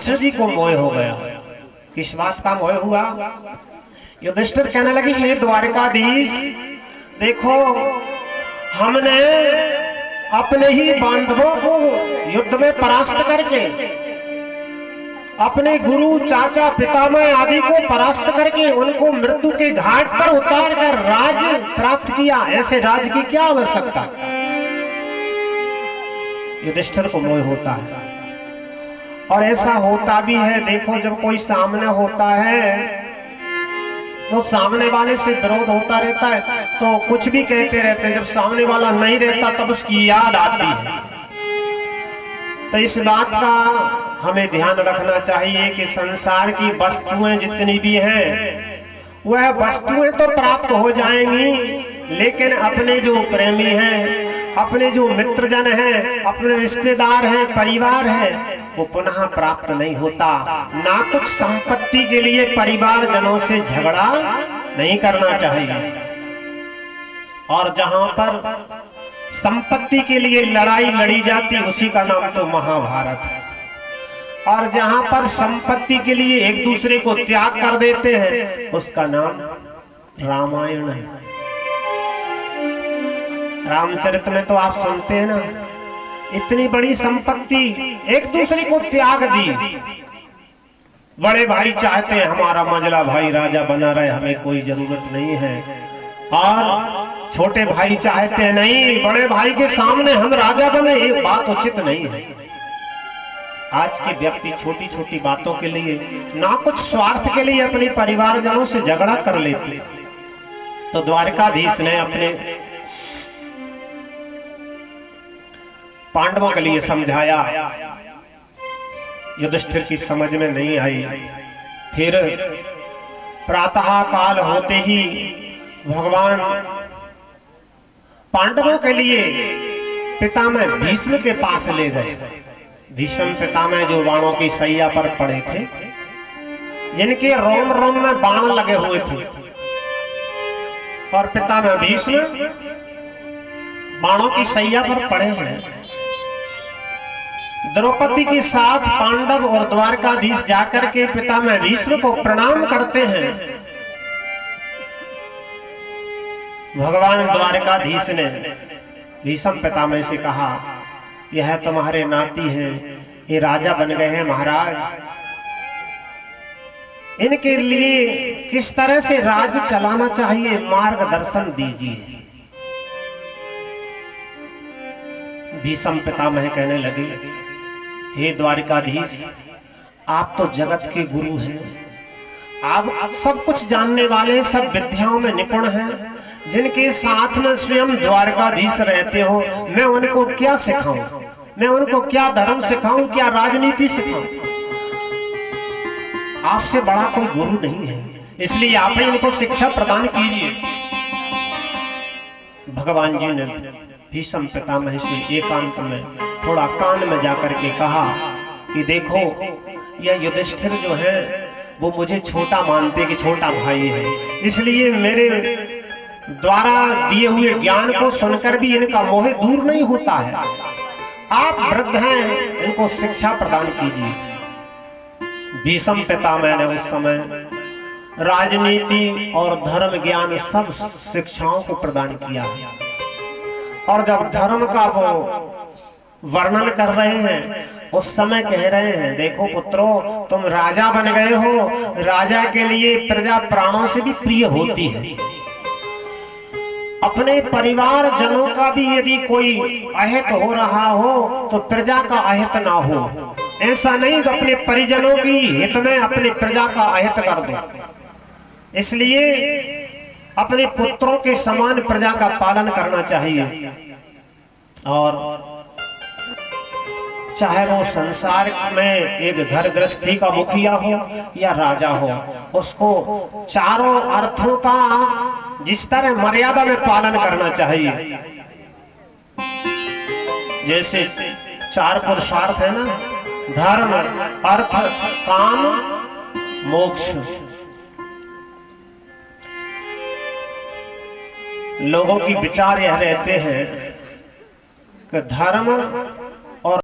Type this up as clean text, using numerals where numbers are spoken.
युधिष्ठिर जी को मोह हो गया। किस बात का मोह हुआ? युधिष्ठिर कहने लगे, हे द्वारकाधीश, देखो हमने अपने ही बांधवों को युद्ध में परास्त करके, अपने गुरु चाचा पितामह आदि को परास्त करके उनको मृत्यु के घाट पर उतार कर राज प्राप्त किया। ऐसे राज की क्या आवश्यकता? युधिष्ठिर को मोह होता है और ऐसा होता भी है। देखो जब कोई सामने होता है तो सामने वाले से विरोध होता रहता है तो कुछ भी कहते रहते हैं। जब सामने वाला नहीं रहता तब उसकी याद आती है। तो इस बात का हमें ध्यान रखना चाहिए कि संसार की वस्तुएं जितनी भी हैं वह वस्तुएं तो प्राप्त हो जाएंगी, लेकिन अपने जो प्रेमी हैं, अपने जो मित्रजन हैं, अपने रिश्तेदार हैं, परिवार है, वो पुनः प्राप्त नहीं होता। ना कुछ संपत्ति के लिए परिवार जनों से झगड़ा नहीं करना चाहिए। और जहां पर संपत्ति के लिए लड़ाई लड़ी जाती उसी का नाम तो महाभारत है। और जहां पर संपत्ति के लिए एक दूसरे को त्याग कर देते हैं उसका नाम रामायण है। रामचरित में तो आप सुनते हैं ना, इतनी बड़ी संपत्ति एक दूसरे को त्याग दी। बड़े भाई चाहते हैं हमारा मंझला भाई राजा बना रहे, हमें कोई जरूरत नहीं है। और छोटे भाई चाहते हैं नहीं, बड़े भाई के सामने हम राजा बने, ये बात उचित नहीं है। आज के व्यक्ति छोटी छोटी बातों के लिए, ना कुछ स्वार्थ के लिए अपने परिवारजनों से झगड़ा कर लेते। तो द्वारकाधीश ने अपने पांडवों के लिए समझाया, युधिष्ठिर की समझ में नहीं आई। फिर प्रातः काल होते ही भगवान पांडवों के लिए पितामह भीष्म के पास ले गए। भीष्म पितामह जो बाणों की सैया पर पड़े थे, जिनके रोम रोम में बाण लगे हुए थे, और पितामह भीष्म बाणों की सैया पर पड़े हैं। द्रौपदी के साथ पांडव और द्वारकाधीश जाकर के पितामह भीष्म को प्रणाम करते हैं। भगवान द्वारकाधीश ने भीष्म पितामह से कहा, यह तुम्हारे नाती हैं, ये राजा बन गए हैं महाराज, इनके लिए किस तरह से राज चलाना चाहिए मार्गदर्शन दीजिए। भीष्म पितामह कहने लगे, हे द्वारकाधीश, आप तो जगत के गुरु हैं, आप सब कुछ जानने वाले, सब विद्याओं में निपुण हैं, जिनके साथ में स्वयं द्वारकाधीश रहते हो, मैं उनको क्या सिखाऊं? मैं उनको क्या धर्म सिखाऊं, क्या राजनीति सिखाऊं? आपसे बड़ा कोई गुरु नहीं है, इसलिए आप ही इनको शिक्षा प्रदान कीजिए। भगवान जी ने भीष्म पितामह से एकांत में थोड़ा कान में जाकर के कहा कि देखो, यह युधिष्ठिर जो है वो मुझे छोटा मानते कि छोटा भाई है, इसलिए मेरे द्वारा दिए हुए ज्ञान को सुनकर भी इनका मोह दूर नहीं होता है। आप वृद्ध हैं, इनको शिक्षा प्रदान कीजिए। भीष्म पितामह ने उस समय राजनीति और धर्म ज्ञान सब शिक्षाओं को प्रदान किया। और जब धर्म का वो वर्णन कर रहे हैं उस समय कह रहे हैं, देखो पुत्रों, तुम राजा बन गए हो, राजा के लिए प्रजा प्राणों से भी प्रिय होती है। अपने परिवार जनों का भी यदि कोई अहित हो रहा हो तो प्रजा का अहित ना हो। ऐसा नहीं कि अपने परिजनों की हित में अपनी प्रजा का अहित कर दो। इसलिए अपने पुत्रों के समान प्रजा का पालन करना चाहिए। और चाहे वो संसार में एक घर गृहस्थी का मुखिया हो या राजा हो, उसको चारों अर्थों का जिस तरह मर्यादा में पालन करना चाहिए। जैसे चार पुरुषार्थ है ना, धर्म, अर्थ, काम, मोक्ष। लोगों की विचार यह रहते हैं कि धर्म